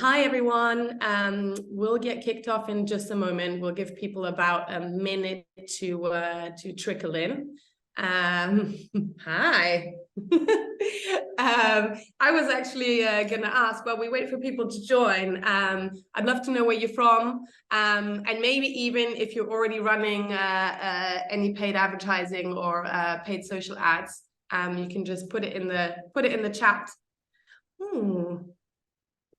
Hi, everyone. We'll get kicked off in just a moment. We'll give people about a minute to trickle in. Hi. I was actually going to ask, while we wait for people to join, I'd love to know where you're from, and maybe even if you're already running any paid advertising or paid social ads, you can just put it in the chat.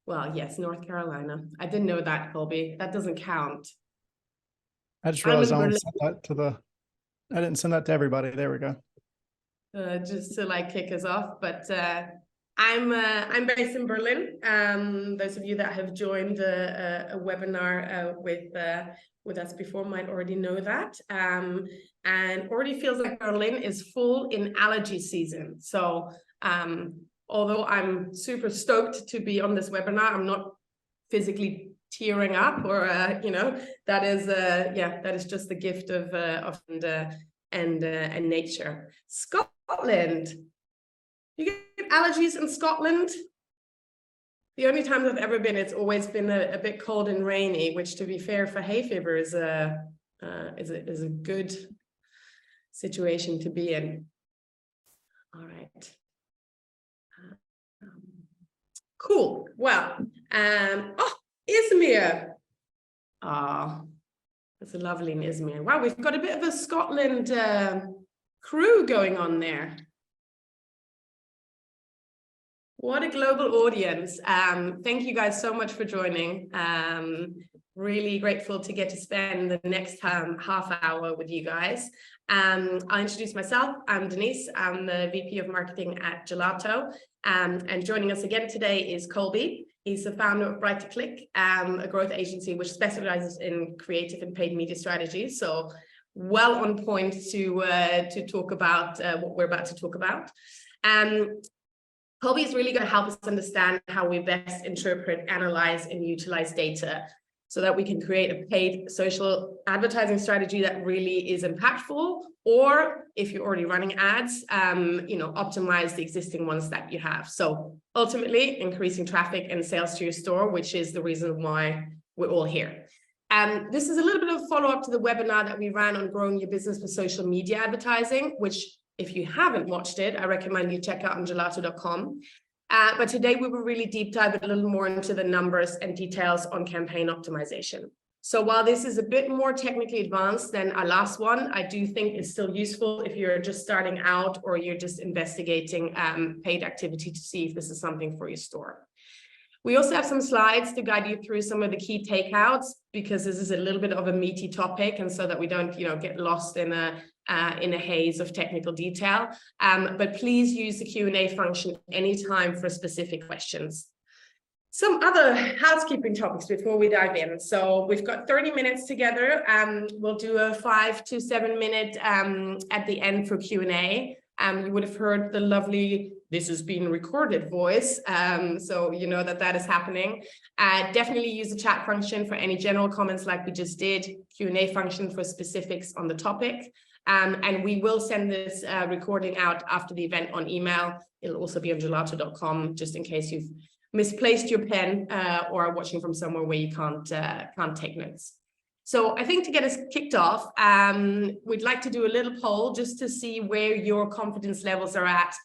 Well, yes, North Carolina. I didn't know that, Colby. That doesn't count. I just realized I only sent that to I didn't send that to everybody. There we go. Just to like kick us off, but I'm based in Berlin. Those of you that have joined a webinar with us before might already know that. And already feels like Berlin is full in allergy season. So although I'm super stoked to be on this webinar, I'm not physically tearing up, or that is just the gift of nature. Scotland, you get allergies in Scotland? The only times I've ever been, it's always been a bit cold and rainy, which, to be fair, for hay fever is a good situation to be in. All right. Cool. Well, Izmir. It's lovely in Izmir. Wow, we've got a bit of a Scotland crew going on there. What a global audience. Thank you guys so much for joining. Really grateful to get to spend the next half hour with you guys. I'll introduce myself. I'm Denise. I'm the VP of Marketing at Gelato. And joining us again today is Colby. He's the founder of Bright to Click, a growth agency which specializes in creative and paid media strategies. So well on point to talk about what we're about to talk about. Colby is really going to help us understand how we best interpret, analyze, and utilize data so that we can create a paid social advertising strategy that really is impactful, or if you're already running ads, optimize the existing ones that you have. So ultimately, increasing traffic and sales to your store, which is the reason why we're all here. This is a little bit of a follow-up to the webinar that we ran on growing your business with social media advertising, which, if you haven't watched it, I recommend you check out on gelato.com. But today we will really deep dive a little more into the numbers and details on campaign optimization. So while this is a bit more technically advanced than our last one, I do think it's still useful if you're just starting out or you're just investigating paid activity to see if this is something for your store. We also have some slides to guide you through some of the key takeouts, because this is a little bit of a meaty topic, and so that we don't, get lost in a haze of technical detail. But please use the Q&A function anytime for specific questions. Some other housekeeping topics before we dive in. So we've got 30 minutes together. We'll do a 5 to 7 minute at the end for Q&A. You would have heard the lovely "this is being recorded" voice, so you know that is happening. Definitely use the chat function for any general comments like we just did, Q&A function for specifics on the topic. And we will send this recording out after the event on email. It'll also be on gelato.com, just in case you've misplaced your pen or are watching from somewhere where you can't take notes. So I think to get us kicked off, we'd like to do a little poll just to see where your confidence levels are at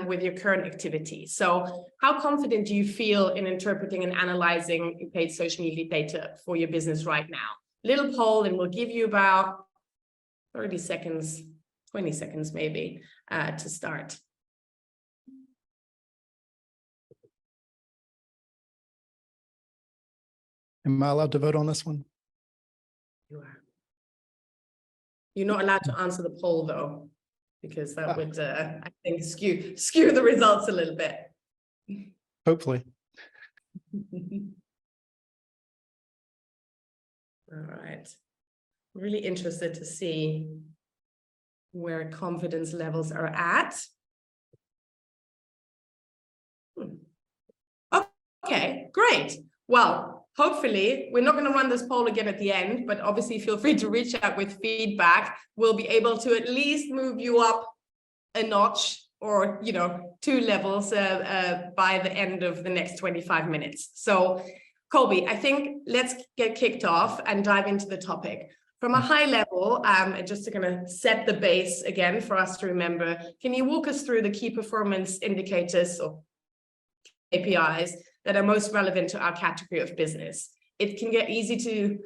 with your current activity. So how confident do you feel in interpreting and analyzing paid social media data for your business right now? Little poll, and we'll give you about 30 seconds, 20 seconds maybe, to start. Am I allowed to vote on this one? You are. You're not allowed to answer the poll though, because that would, I think, skew the results a little bit. Hopefully. All right. Really interested to see where confidence levels are at. Okay, great. Well, hopefully, we're not going to run this poll again at the end, but obviously feel free to reach out with feedback. We'll be able to at least move you up a notch or, 2 levels by the end of the next 25 minutes. So Colby, I think let's get kicked off and dive into the topic. From a high level, and just to kind of set the base again for us to remember, can you walk us through the key performance indicators or KPIs that are most relevant to our category of business? It can get easy to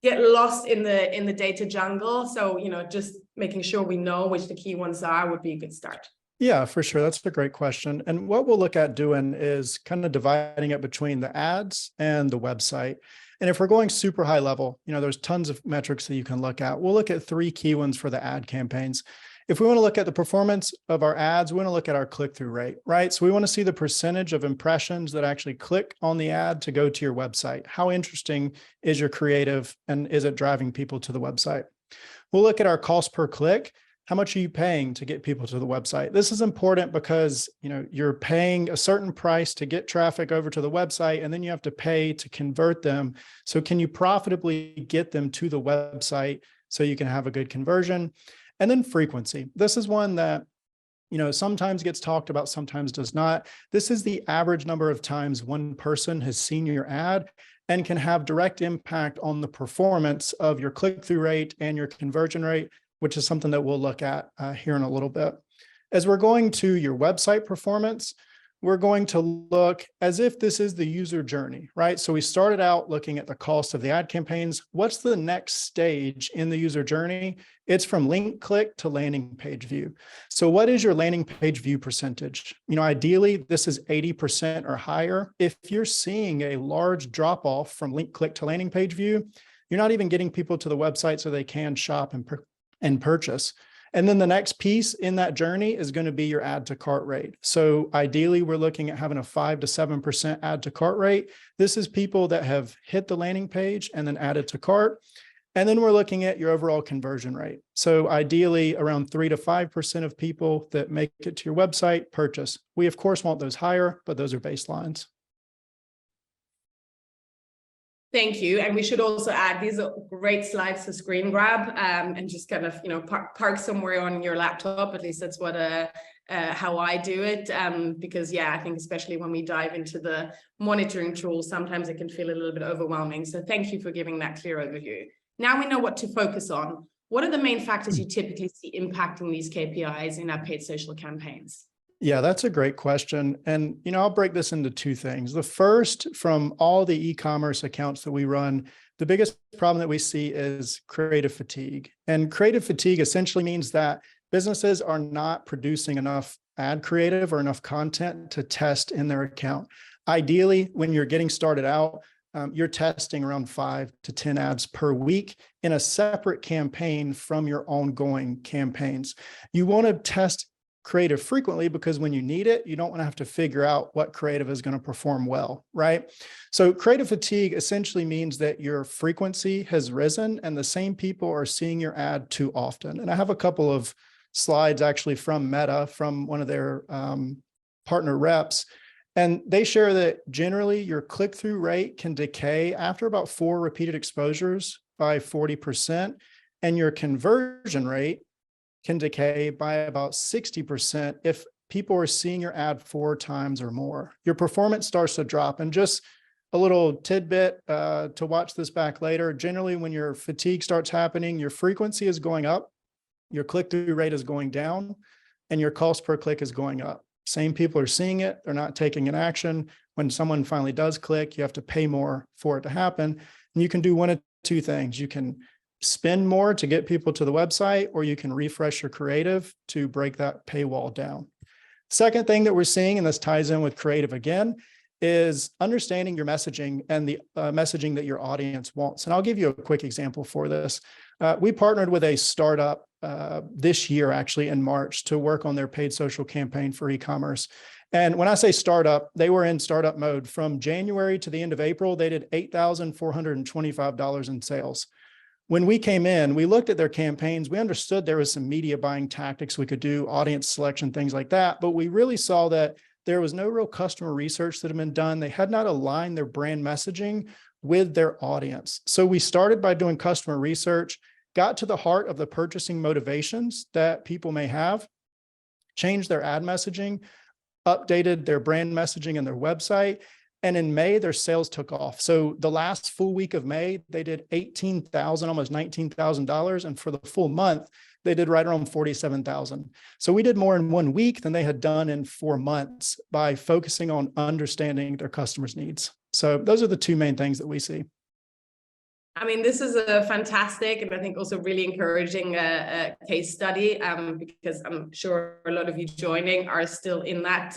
get lost in the data jungle. So, just making sure we know which the key ones are would be a good start. Yeah, for sure. That's a great question. And what we'll look at doing is kind of dividing it between the ads and the website. And if we're going super high level, there's tons of metrics that you can look at. We'll look at 3 key ones for the ad campaigns. If we want to look at the performance of our ads, we want to look at our click-through rate, right? So we want to see the percentage of impressions that actually click on the ad to go to your website. How interesting is your creative, and is it driving people to the website? We'll look at our cost per click. How much are you paying to get people to the website? This is important because, you're paying a certain price to get traffic over to the website, and then you have to pay to convert them. So can you profitably get them to the website so you can have a good conversion? And then frequency. This is one that, sometimes gets talked about, sometimes does not. This is the average number of times one person has seen your ad and can have direct impact on the performance of your click-through rate and your conversion rate, which is something that we'll look at here in a little bit. As we're going to your website performance, we're going to look as if this is the user journey, right? So we started out looking at the cost of the ad campaigns. What's the next stage in the user journey? It's from link click to landing page view. So what is your landing page view percentage? Ideally, this is 80% or higher. If you're seeing a large drop off from link click to landing page view, you're not even getting people to the website so they can shop and purchase. And then the next piece in that journey is going to be your add to cart rate. So ideally, we're looking at having a 5 to 7% add to cart rate. This is people that have hit the landing page and then added to cart. And then we're looking at your overall conversion rate. So ideally, around 3 to 5% of people that make it to your website purchase. We, of course, want those higher, but those are baselines. Thank you. And we should also add, these are great slides to screen grab and just kind of, park somewhere on your laptop. At least that's what how I do it. Because I think especially when we dive into the monitoring tools, sometimes it can feel a little bit overwhelming. So thank you for giving that clear overview. Now we know what to focus on. What are the main factors you typically see impacting these KPIs in our paid social campaigns? Yeah, that's a great question. And, I'll break this into 2 things. The first, from all the e-commerce accounts that we run, the biggest problem that we see is creative fatigue. And creative fatigue essentially means that businesses are not producing enough ad creative or enough content to test in their account. Ideally, when you're getting started out, you're testing around 5 to 10 ads per week in a separate campaign from your ongoing campaigns. You want to test creative frequently because when you need it, you don't want to have to figure out what creative is going to perform well, right? So creative fatigue essentially means that your frequency has risen and the same people are seeing your ad too often. And I have a couple of slides actually from Meta, from one of their partner reps, and they share that generally your click-through rate can decay after about 4 repeated exposures by 40%, and your conversion rate can decay by about 60% if people are seeing your ad 4 times or more. Your performance starts to drop. And just a little tidbit to watch this back later, generally when your fatigue starts happening, your frequency is going up, your click-through rate is going down, and your cost per click is going up. Same people are seeing it, they're not taking an action. When someone finally does click, you have to pay more for it to happen. And you can do one of 2 things. You can spend more to get people to the website, or you can refresh your creative to break that paywall down. Second thing that we're seeing, and this ties in with creative again, is understanding your messaging and the messaging that your audience wants. And I'll give you a quick example for this. We partnered with a startup this year, actually in March, to work on their paid social campaign for e-commerce. And when I say startup, they were in startup mode. From January to the end of April, they did $8,425 in sales. When we came in, we looked at their campaigns. We understood there was some media buying tactics we could do, audience selection, things like that. But we really saw that there was no real customer research that had been done. They had not aligned their brand messaging with their audience. So we started by doing customer research, got to the heart of the purchasing motivations that people may have, changed their ad messaging, updated their brand messaging and their website. And in May, their sales took off. So the last full week of May, they did $18,000, almost $19,000. And for the full month, they did right around $47,000. So we did more in 1 week than they had done in 4 months by focusing on understanding their customers' needs. So those are the two main things that we see. I mean, this is a fantastic and I think also really encouraging case study, because I'm sure a lot of you joining are still in that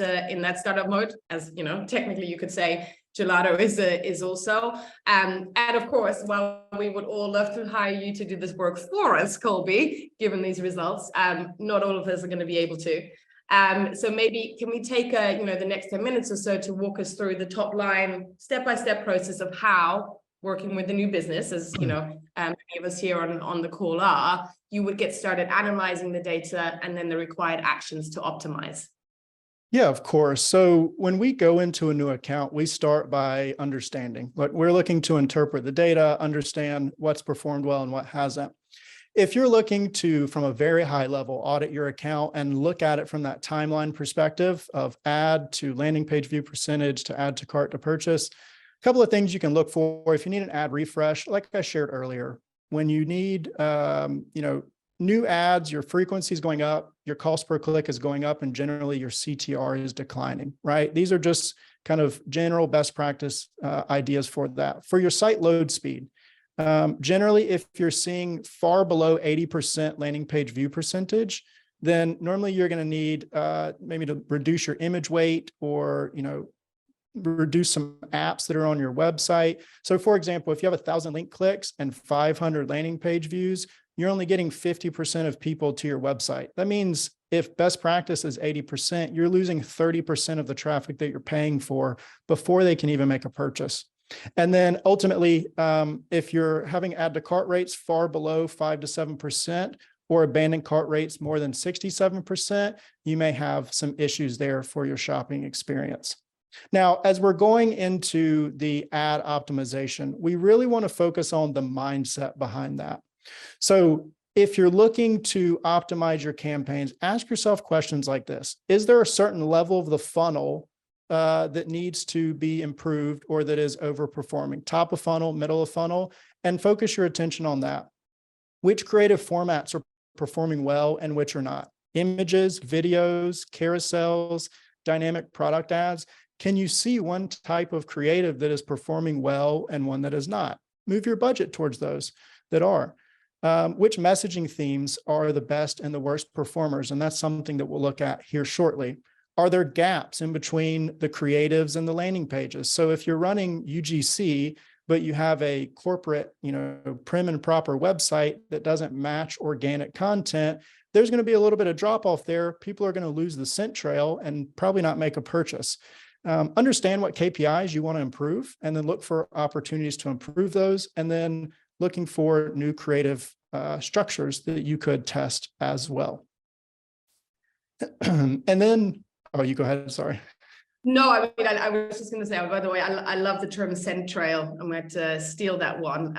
startup mode, as you know, technically you could say Gelato is also. And of course, while we would all love to hire you to do this work for us, Colby, given these results, not all of us are going to be able to. So maybe can we take the next 10 minutes or so to walk us through the top line step-by-step process of how working with the new business, as you know, many of us here on the call are, you would get started analyzing the data and then the required actions to optimize. Yeah, of course. So when we go into a new account, we start by understanding. But we're looking to interpret the data, understand what's performed well and what hasn't. If you're looking to, from a very high level, audit your account and look at it from that timeline perspective of ad to landing page view percentage to add to cart to purchase, couple of things you can look for. If you need an ad refresh, like I shared earlier, when you need, new ads, your frequency is going up, your cost per click is going up, and generally your CTR is declining, right? These are just kind of general best practice ideas for that. For your site load speed, generally, if you're seeing far below 80% landing page view percentage, then normally you're going to need maybe to reduce your image weight or, reduce some apps that are on your website. So for example, if you have 1,000 link clicks and 500 landing page views, you're only getting 50% of people to your website. That means if best practice is 80%, you're losing 30% of the traffic that you're paying for before they can even make a purchase. And then ultimately, if you're having add to cart rates far below 5 to 7%, or abandoned cart rates more than 67%, you may have some issues there for your shopping experience. Now, as we're going into the ad optimization, we really want to focus on the mindset behind that. So if you're looking to optimize your campaigns, ask yourself questions like this. Is there a certain level of the funnel that needs to be improved or that is overperforming? Top of funnel, middle of funnel, and focus your attention on that. Which creative formats are performing well and which are not? Images, videos, carousels, dynamic product ads. Can you see one type of creative that is performing well and one that is not? Move your budget towards those that are. Which messaging themes are the best and the worst performers? And that's something that we'll look at here shortly. Are there gaps in between the creatives and the landing pages? So if you're running UGC, but you have a corporate, prim and proper website that doesn't match organic content, there's going to be a little bit of drop off there. People are going to lose the scent trail and probably not make a purchase. Understand what KPIs you want to improve and then look for opportunities to improve those. And then looking for new creative structures that you could test as well. And then, oh, you go ahead. Sorry. No, I mean, I was just going to say, by the way, I love the term scent trail. I'm going to steal that one.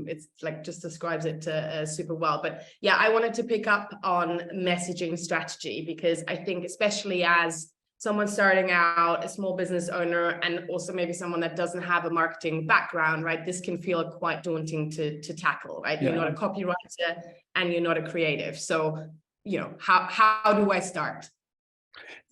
It's like just describes it super well. But yeah, I wanted to pick up on messaging strategy because I think especially as someone starting out, a small business owner, and also maybe someone that doesn't have a marketing background, right? This can feel quite daunting to tackle, right? Yeah. You're not a copywriter and you're not a creative. So, how do I start?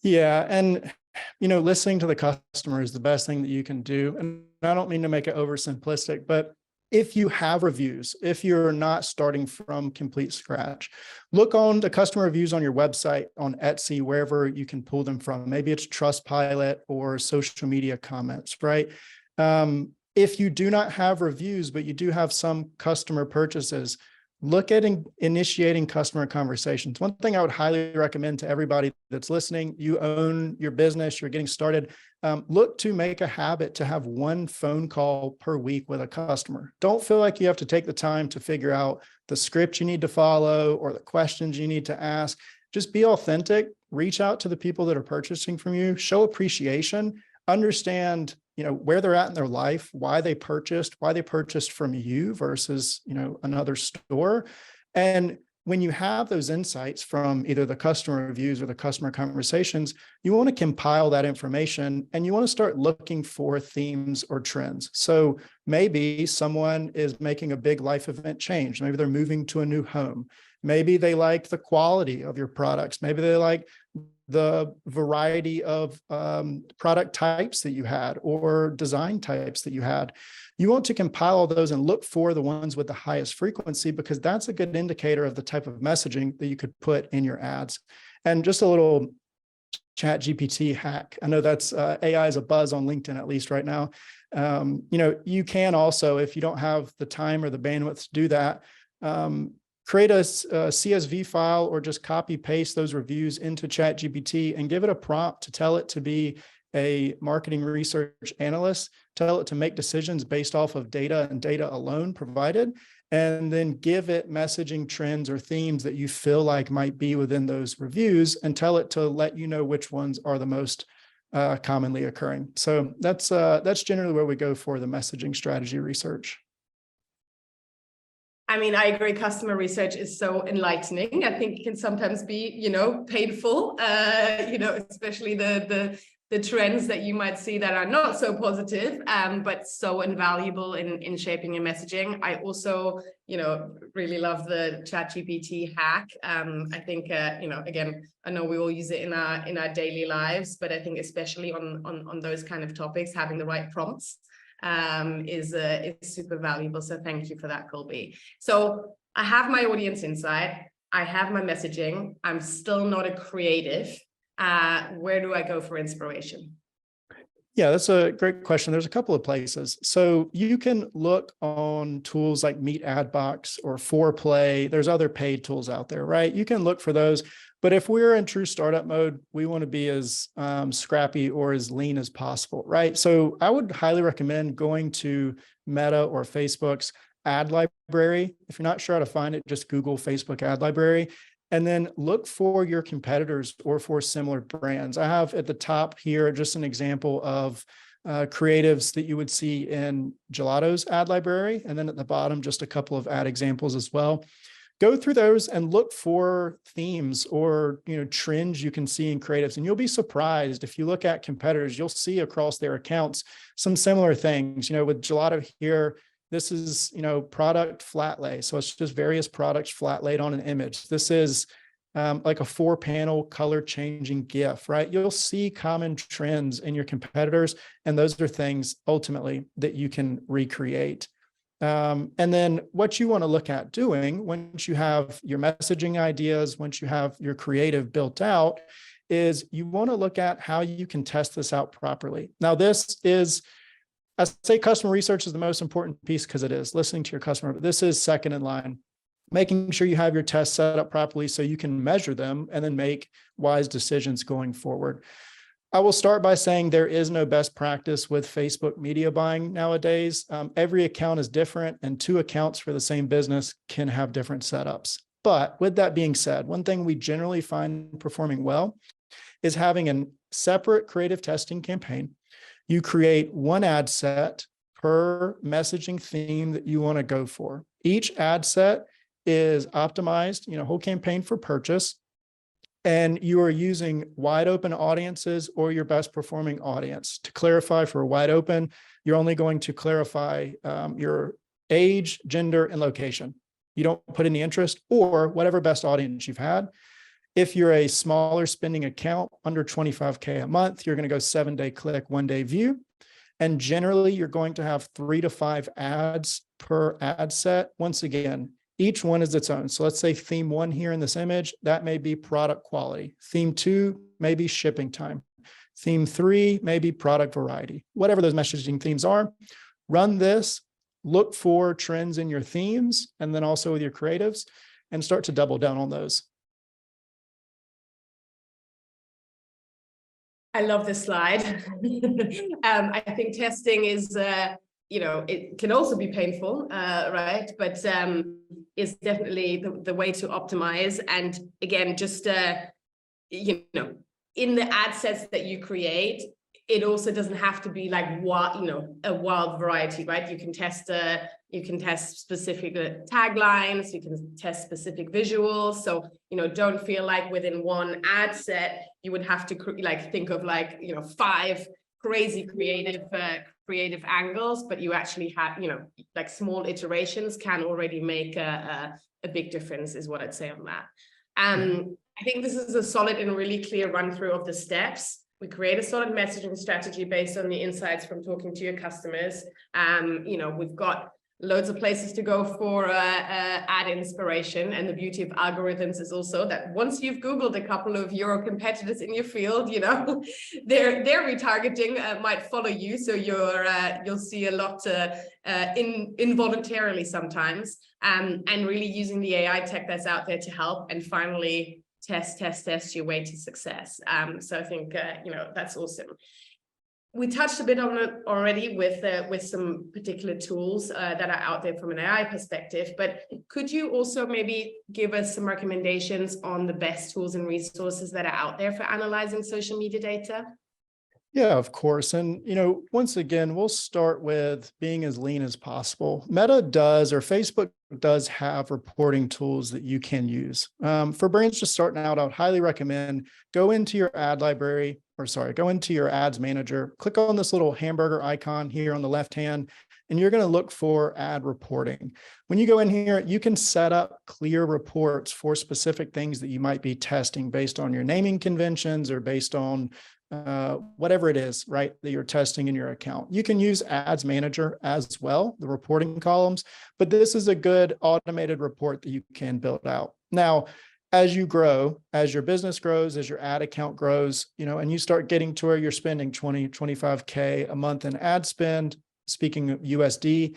Yeah. And, listening to the customer is the best thing that you can do. And I don't mean to make it oversimplistic, but if you have reviews, if you're not starting from complete scratch, look on the customer reviews on your website, on Etsy, wherever you can pull them from. Maybe it's Trustpilot or social media comments, right? If you do not have reviews, but you do have some customer purchases, look at initiating customer conversations. One thing I would highly recommend to everybody that's listening, you own your business, you're getting started, look to make a habit to have one phone call per week with a customer. Don't feel like you have to take the time to figure out the script you need to follow or the questions you need to ask. Just be authentic, reach out to the people that are purchasing from you, show appreciation, understand where they're at in their life, why they purchased from you versus, another store. And when you have those insights from either the customer reviews or the customer conversations, you want to compile that information and you want to start looking for themes or trends. So maybe someone is making a big life event change. Maybe they're moving to a new home. Maybe they like the quality of your products. Maybe they like the variety of product types that you had or design types that you had. You want to compile all those and look for the ones with the highest frequency, because that's a good indicator of the type of messaging that you could put in your ads. And just a little chat GPT hack. I know that's AI is a buzz on LinkedIn, at least right now. You can also, if you don't have the time or the bandwidth to do that, create a CSV file or just copy paste those reviews into chat GPT and give it a prompt to tell it to be a marketing research analyst, tell it to make decisions based off of data and data alone provided, and then give it messaging trends or themes that you feel like might be within those reviews, and tell it to let you know which ones are the most commonly occurring. So that's generally where we go for the messaging strategy research. I mean, I agree. Customer research is so enlightening. I think it can sometimes be, painful, especially the trends that you might see that are not so positive, but so invaluable in shaping your messaging. I also, really love the ChatGPT hack. I think, again, I know we all use it in our daily lives, but I think especially on those kind of topics, having the right prompts is super valuable. So thank you for that, Colby. So I have my audience insight. I have my messaging. I'm still not a creative. Where do I go for inspiration? Yeah, that's a great question. There's a couple of places. So you can look on tools like Meet Adbox or Foreplay. There's other paid tools out there, right? You can look for those. But if we're in true startup mode, we want to be as scrappy or as lean as possible, right? So I would highly recommend going to Meta or Facebook's ad library. If you're not sure how to find it, just Google Facebook ad library. And then look for your competitors or for similar brands. I have at the top here just an example of creatives that you would see in Gelato's ad library. And then at the bottom, just a couple of ad examples as well. Go through those and look for themes or trends you can see in creatives. And you'll be surprised if you look at competitors, you'll see across their accounts some similar things. With Gelato here, this is, product flat lay. So it's just various products flat laid on an image. This is like a 4-panel color changing GIF, right? You'll see common trends in your competitors, and those are things ultimately that you can recreate. And then what you want to look at doing once you have your messaging ideas, once you have your creative built out, is you want to look at how you can test this out properly. Now, this is, I say customer research is the most important piece because it is listening to your customer, but this is second in line, making sure you have your tests set up properly so you can measure them and then make wise decisions going forward. I will start by saying there is no best practice with Facebook media buying nowadays. Every account is different, and 2 accounts for the same business can have different setups. But with that being said, one thing we generally find performing well is having a separate creative testing campaign. You create one ad set per messaging theme that you want to go for. Each ad set is optimized, whole campaign for purchase. And you are using wide open audiences or your best performing audience. To clarify, for wide open, you're only going to clarify your age, gender, and location. You don't put any interest or whatever best audience you've had. If you're a smaller spending account under 25K a month, you're going to go 7-day click, 1-day view. And generally, you're going to have 3 to 5 ads per ad set. Once again, each one is its own. So let's say theme 1 here in this image, that may be product quality. Theme 2 may be shipping time. Theme 3 may be product variety. Whatever those messaging themes are, run this, look for trends in your themes, and then also with your creatives, and start to double down on those. I love this slide. I think testing is, it can also be painful, right? But it's definitely the way to optimize. And again, just, in the ad sets that you create, it also doesn't have to be like what, you know, a wild variety, right? You can test specific taglines, you can test specific visuals. So, you know, don't feel like within one ad set, you would have to like think of like, you know, 5 crazy creative angles, but you actually have, you know, like small iterations can already make a big difference, is what I'd say on that. I think this is a solid and really clear run through of the steps. We create a solid messaging strategy based on the insights from talking to your customers. You know, we've got loads of places to go for ad inspiration. And the beauty of algorithms is also that once you've Googled a couple of your competitors in your field, you know, their retargeting might follow you. So you'll see a lot involuntarily sometimes, and really using the AI tech that's out there to help, and finally test your way to success. So I think, you know, that's awesome. We touched a bit on it already with some particular tools that are out there from an AI perspective, but could you also maybe give us some recommendations on the best tools and resources that are out there for analyzing social media data? Yeah, of course. And, you know, once again, we'll start with being as lean as possible. Meta does, or Facebook does have reporting tools that you can use. For brands just starting out, I would highly recommend go into your ad library, go into your ads manager, click on this little hamburger icon here on the left hand, and you're going to look for ad reporting. When you go in here, you can set up clear reports for specific things that you might be testing based on your naming conventions or based on whatever it is, right, that you're testing in your account. You can use Ads Manager as well, the reporting columns, but this is a good automated report that you can build out. Now, as you grow, as your business grows, as your ad account grows, you know, and you start getting to where you're spending 20, 25K a month in ad spend, speaking of USD,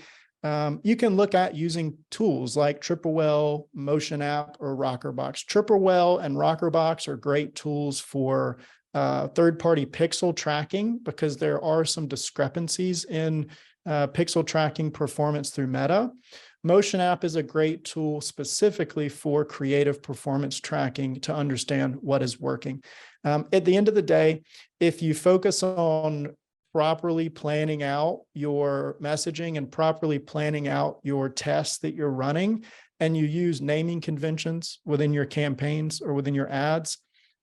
you can look at using tools like TripleWell, Motion App, or Rockerbox. TripleWell and Rockerbox are great tools for third-party pixel tracking, because there are some discrepancies in pixel tracking performance through Meta. Motion App is a great tool specifically for creative performance tracking to understand what is working. At the end of the day, if you focus on properly planning out your messaging and properly planning out your tests that you're running, and you use naming conventions within your campaigns or within your ads,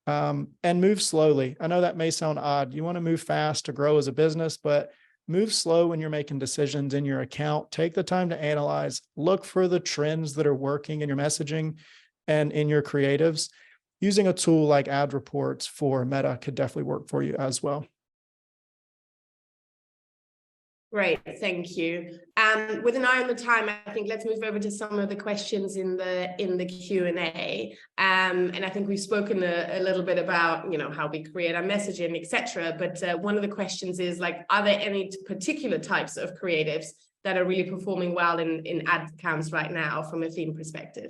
and move slowly. I know that may sound odd. You want to move fast to grow as a business, but move slow when you're making decisions in your account. Take the time to analyze, look for the trends that are working in your messaging and in your creatives. Using a tool like ad reports for Meta could definitely work for you as well. Great, thank you. With an eye on the time, I think let's move over to some of the questions in the Q&A. And I think we've spoken a little bit about, you know, how we create our messaging, etc. But one of the questions is like, are there any particular types of creatives that are really performing well in ad accounts right now from a theme perspective?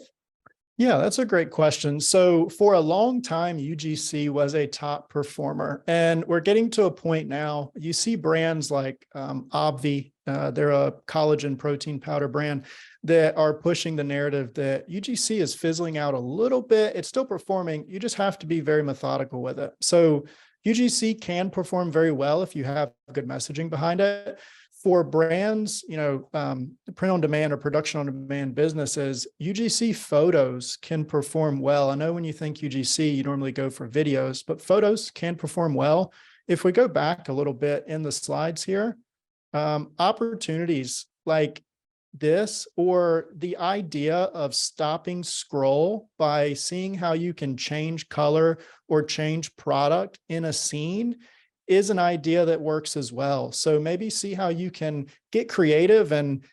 Yeah, that's a great question. So for a long time, UGC was a top performer, and we're getting to a point now, you see brands like Obvi, they're a collagen protein powder brand, that are pushing the narrative that UGC is fizzling out a little bit. It's still performing. You just have to be very methodical with it. So UGC can perform very well if you have good messaging behind it. For brands, you know, print on demand or production on demand businesses, UGC photos can perform well. I know when you think UGC, you normally go for videos, but photos can perform well. If we go back a little bit in the slides here, opportunities like this, or the idea of stopping scroll by seeing how you can change color or change product in a scene, is an idea that works as well. So maybe see how you can get creative and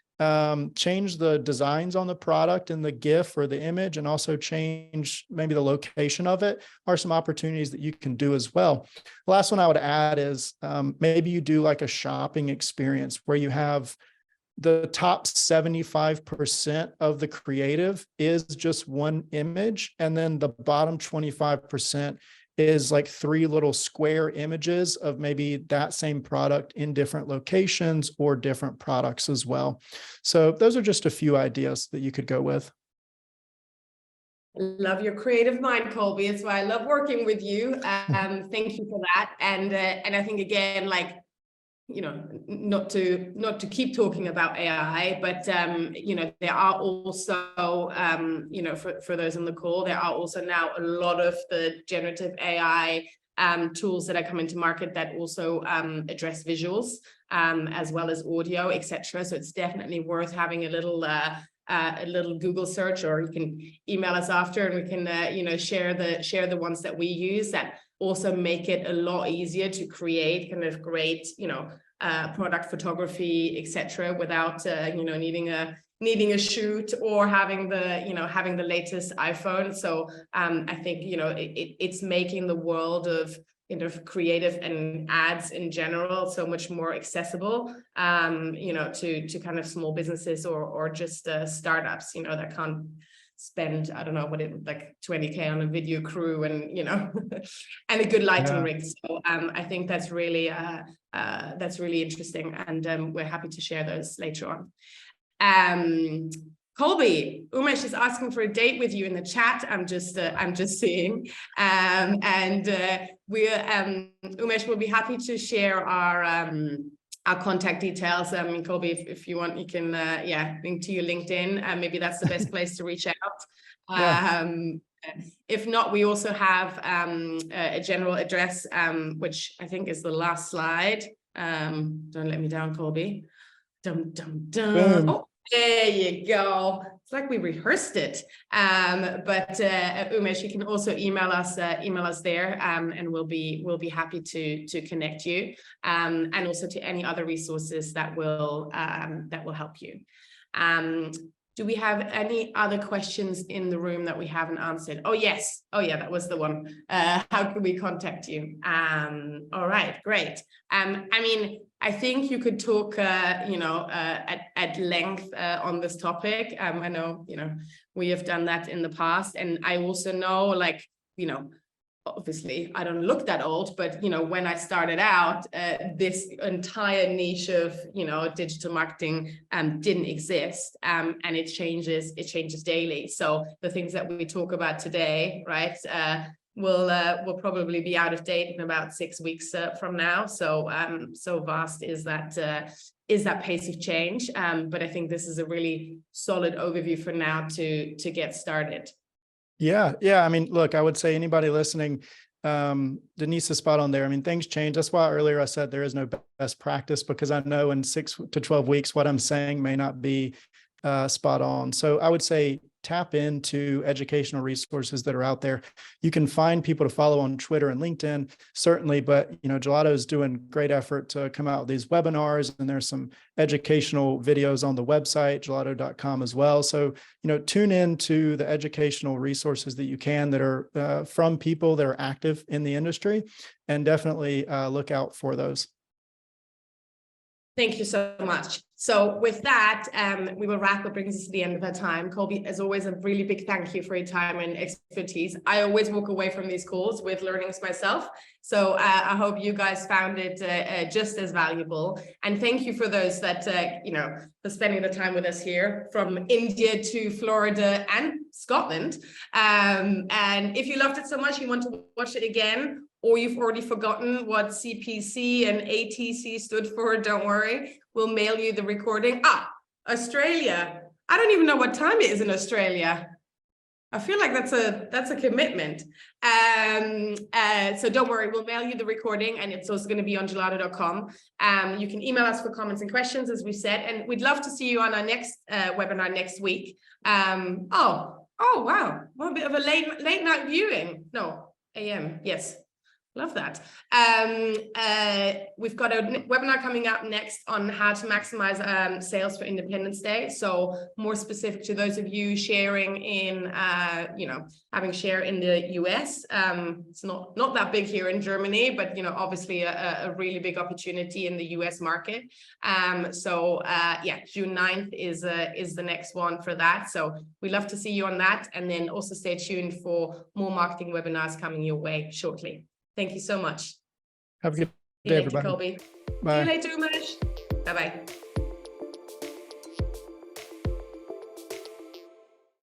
change the designs on the product and the GIF or the image, and also change maybe the location of it, are some opportunities that you can do as well. The last one I would add is maybe you do like a shopping experience where you have the top 75% of the creative is just one image, and then the bottom 25% is like 3 little square images of maybe that same product in different locations or different products as well. So those are just a few ideas that you could go with. Love your creative mind, Colby. It's why I love working with you. Thank you for that. And I think again, like, you know, not to keep talking about AI, but you know, there are also you know, for those on the call, there are also now a lot of the generative AI tools that are coming to market that also address visuals as well as audio, etc. So it's definitely worth having a little Google search, or you can email us after, and we can you know, share the ones that we use that also make it a lot easier to create kind of great, you know, product photography, etc., without you know, needing a shoot or having the latest iPhone. So I think, you know, it's making the world of, you know, creative and ads in general so much more accessible, you know, to kind of small businesses or just startups, you know, that can't spend, I don't know what it, like 20K on a video crew and, you know, and a good lighting rig. So I think that's really interesting, and we're happy to share those later on. Colby, Umesh is asking for a date with you in the chat. I'm just seeing, and Umesh will be happy to share our contact details. Colby, if you want, you can link to your LinkedIn. Maybe that's the best place to reach out. If not, we also have a general address, which I think is the last slide. Don't let me down, Colby. Dum, dum, dum. Oh, there you go. It's like we rehearsed it. But Umesh, you can also email us there, and we'll be happy to connect you, and also to any other resources that will help you. Do we have any other questions in the room that we haven't answered? Oh, yes. Oh, yeah, that was the one. How can we contact you? All right, great. I mean, I think you could talk, you know, at length on this topic. I know, you know, we have done that in the past. And I also know, like, you know, obviously I don't look that old, but, you know, when I started out, this entire niche of, you know, digital marketing didn't exist, and it changes daily. So the things that we talk about today, right, will probably be out of date in about 6 weeks from now. So so vast is that pace of change. But I think this is a really solid overview for now to get started. Yeah. I mean, look, I would say anybody listening, Denise is spot on there. I mean, things change. That's why earlier I said there is no best practice, because I know in 6 to 12 weeks, what I'm saying may not be spot on. So I would say tap into educational resources that are out there. You can find people to follow on Twitter and LinkedIn, certainly, but, you know, Gelato is doing great effort to come out with these webinars, and there's some educational videos on the website, gelato.com as well. So, you know, tune in to the educational resources that you can that are from people that are active in the industry, and definitely look out for those. Thank you so much. So with that, we will wrap. It brings us to the end of our time. Colby, as always, a really big thank you for your time and expertise. I always walk away from these calls with learnings myself. So I hope you guys found it just as valuable. And thank you for those that, you know, for spending the time with us here from India to Florida and Scotland. And if you loved it so much, you want to watch it again, or you've already forgotten what CPC and ATC stood for, don't worry. We'll mail you the recording. Australia. I don't even know what time it is in Australia. I feel like that's a commitment. So don't worry, we'll mail you the recording, and it's also going to be on gelato.com. You can email us for comments and questions, as we said, and we'd love to see you on our next webinar next week. Oh, wow. Well, a bit of a late night viewing. No, AM, yes. Love that. We've got a webinar coming up next on how to maximize sales for Independence Day. So more specific to those of you sharing in, you know, having share in the US. It's not that big here in Germany, but, you know, obviously a really big opportunity in the US market. So yeah, June 9th is the next one for that. So we'd love to see you on that. And then also stay tuned for more marketing webinars coming your way shortly. Thank you so much. Have a good day, everybody. Colby. Bye. See you later, Umesh. Bye-bye.